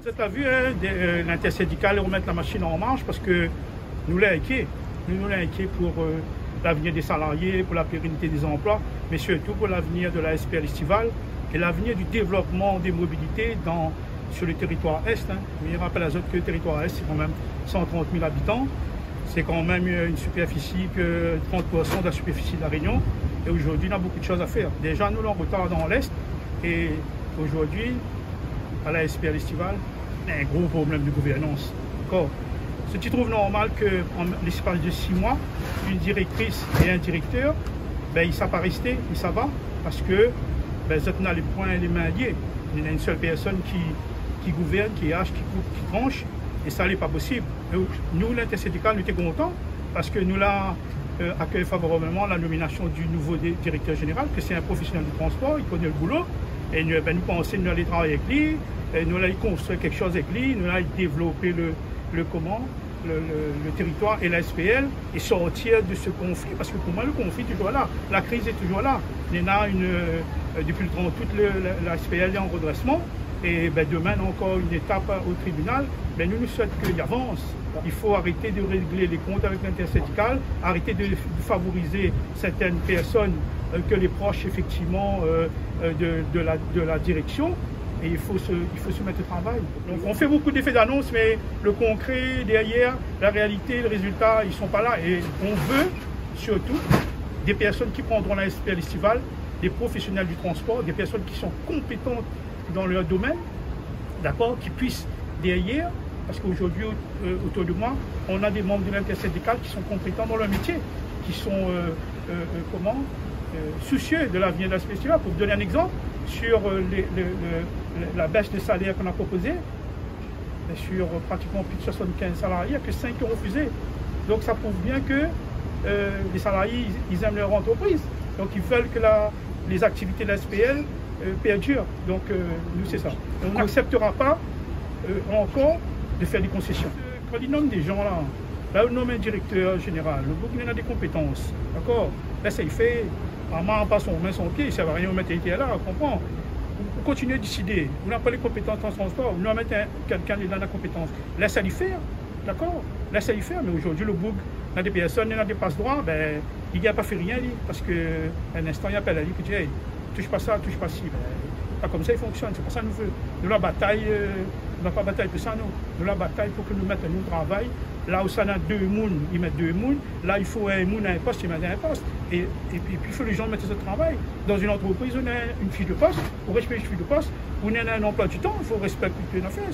Vous avez vu, hein, l'intersyndicale remettre la machine en marche parce que nous l'avons inquiets. Nous l'avons inquiets pour l'avenir des salariés, pour la pérennité des emplois, mais surtout pour l'avenir de la SPL estivale et l'avenir du développement des mobilités sur le territoire Est. Hein. Je rappelle à autres que le territoire Est, c'est quand même 130 000 habitants. C'est quand même une superficie que 30% de la superficie de la Réunion. Et aujourd'hui, on a beaucoup de choses à faire. Déjà, nous, on retard dans l'Est. Et aujourd'hui, à la SPL estivale, il y a un gros problème de gouvernance. D'accord. Ce qui trouve normal qu'en l'espace de 6 mois, une directrice et un directeur, ben, ils ne savent pas rester, ils ne savent pas, parce que ben, ils ont les poings et les mains liés. Il y a une seule personne qui gouverne, qui hache, qui coupe, qui tranche, et ça n'est pas possible. Nous, l'intersyndicale, nous sommes contents, parce que nous l'avons accueilli favorablement la nomination du nouveau directeur général, que c'est un professionnel du transport, il connaît le boulot, et nous, ben, nous pensons nous aller travailler avec lui, et nous allons construire quelque chose avec lui, nous allons développer le territoire et la SPL et sortir de ce conflit, parce que pour moi le conflit est toujours là, la crise est toujours là. Il y en a depuis le temps, toute la SPL est en redressement et ben, demain on a encore une étape au tribunal, mais nous souhaitons qu'il avance. Il faut arrêter de régler les comptes avec l'intersyndicale, arrêter de favoriser certaines personnes que les proches effectivement de la direction. Et il faut se mettre au travail. Donc on fait beaucoup d'effets d'annonce, mais le concret derrière, la réalité, le résultat, ils ne sont pas là. Et on veut surtout des personnes qui prendront la SPL estivale, des professionnels du transport, des personnes qui sont compétentes dans leur domaine, d'accord, qui puissent derrière, parce qu'aujourd'hui, autour de moi, on a des membres de l'intersyndicale qui sont compétents dans leur métier, qui sont soucieux de l'avenir de la SPL estivale. Pour vous donner un exemple, sur la baisse de salaire qu'on a proposée, sur pratiquement plus de 75 salariés, il n'y a que 5 qui ont refusé. Donc ça prouve bien que les salariés, ils aiment leur entreprise. Donc ils veulent que les activités de la SPL perdurent. Donc nous, c'est ça. Et on n'acceptera pas encore de faire des concessions. Quand ils nomment des gens là on nomme un directeur général, le groupe il a des compétences. D'accord. Là, ça il fait. Maman pas son main, son pied, ça ne va rien mettre là, on comprend. Vous continuez à décider. Vous n'avez pas les compétences en transport, vous n'avez pas quelqu'un dans la compétence. Laissez lui faire, d'accord. Laissez lui faire, mais aujourd'hui, le boug, il y a des personnes, il y a des passe-droits, ben, il n'a pas fait rien, lui, parce qu'un instant, il appelle à lui, il dit, hey, touche pas ça, touche pas ci. Ben, pas comme ça, il fonctionne, c'est pour ça que nous voulons. Nous, la bataille, nous n'avons pas bataille pour ça, nous. Nous, la bataille pour que nous mettions nous travail. Là où ça a 2 mounes, ils mettent 2 mounes. Là, il faut un moune à un poste, ils mettent un poste. Et puis, il faut que les gens mettent ce travail. Dans une entreprise, on a une fiche de poste. Pour respecter une fiche de poste, on a un emploi du temps. Il faut respecter une affaire.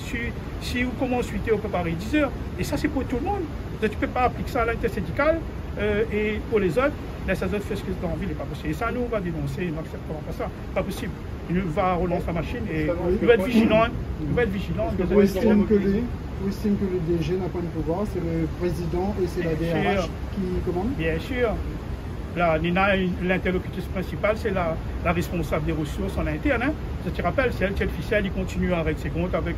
Si vous commencez 8 heures, on peut parler 10 heures. Et ça, c'est pour tout le monde. Donc, tu ne peux pas appliquer ça à l'intersyndicale. Et pour les autres, laisse les autres faire ce qu'ils ont envie, il n'est pas possible. Et ça, nous, on va dénoncer, nous n'accepterons pas ça. Pas possible. Il va relancer la machine et il va être vigilant. Il va être vigilant. Vous estimez que le DG n'a pas de pouvoir, c'est le président et c'est la DRH qui commande? Bien sûr. Là, Nina, l'interlocutrice principale, c'est la responsable des ressources en interne. Hein. Je te rappelle, c'est elle qui est officielle, il continue avec ses comptes, avec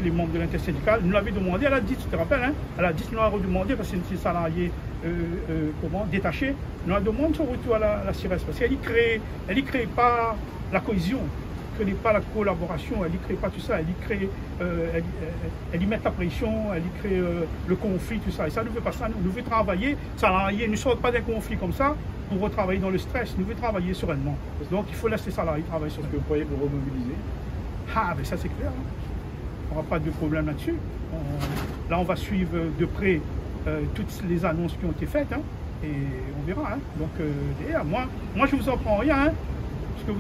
les membres de l'intersyndicale. Nous l'avons demandé, elle a dit, tu te rappelles, hein, elle a dit, nous l'avons demandé, parce que c'est une salariée détachée, nous l'avons demandé son retour à la CIRES, parce qu'elle ne crée pas la cohésion. Elle ne crée pas la collaboration, elle ne crée pas tout ça, elle y met la pression, elle y crée le conflit, tout ça. Et ça, nous ne veut pas ça, nous voulons travailler, salariés, ne sortent pas d'un conflit comme ça pour retravailler dans le stress, nous voulons travailler sereinement. Donc il faut laisser les salariés travailler sur ce que vous croyez vous remobiliser. Ah, mais ça c'est clair, hein. On n'aura pas de problème là-dessus. Là, on va suivre de près toutes les annonces qui ont été faites, hein, et on verra. Hein. Donc, d'ailleurs, moi, je ne vous en prends rien. Hein. Ce que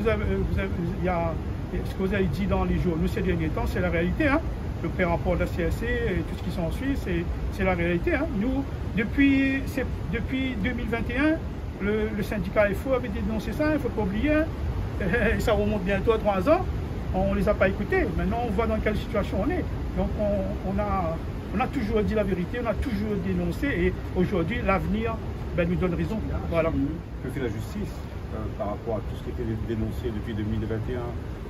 vous avez dit dans les journaux ces derniers temps, c'est la réalité. Hein. Le pré-rapport de la CSC et tout ce qui s'ensuit, c'est la réalité. Hein. Nous, depuis 2021, le syndicat FO avait dénoncé ça, il ne faut pas oublier. Hein. Ça remonte bientôt à 3 ans. On ne les a pas écoutés. Maintenant, on voit dans quelle situation on est. Donc, on a toujours dit la vérité, on a toujours dénoncé. Et aujourd'hui, l'avenir nous donne raison. Voilà. Que fait la justice par rapport à tout ce qui était dénoncé depuis 2021,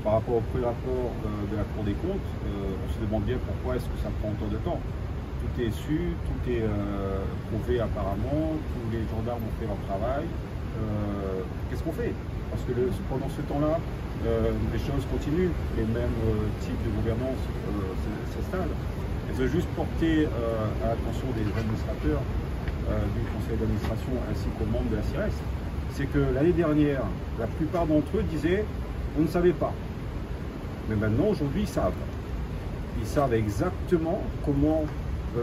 par rapport au pré-rapport de la Cour des comptes? On se demande bien pourquoi est-ce que ça prend autant de temps. Tout est su, tout est prouvé apparemment, tous les gendarmes ont fait leur travail. qu'est-ce qu'on fait? Parce que pendant ce temps-là, les choses continuent, les mêmes types de gouvernance s'installent. Je veux juste porter à l'attention des administrateurs du conseil d'administration ainsi qu'aux membres de la CIRES, c'est que l'année dernière, la plupart d'entre eux disaient on ne savait pas. Mais maintenant, aujourd'hui, ils savent. Ils savent exactement comment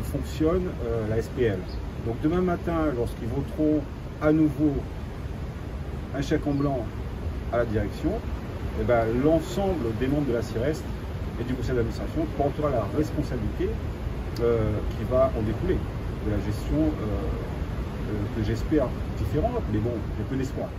fonctionne la SPL. Donc demain matin, lorsqu'ils voteront à nouveau un chèque en blanc à la direction, eh ben, l'ensemble des membres de la CIRES et du conseil d'administration portera la responsabilité qui va en découler de la gestion que j'espère différente, mais bon, j'ai peu d'espoir.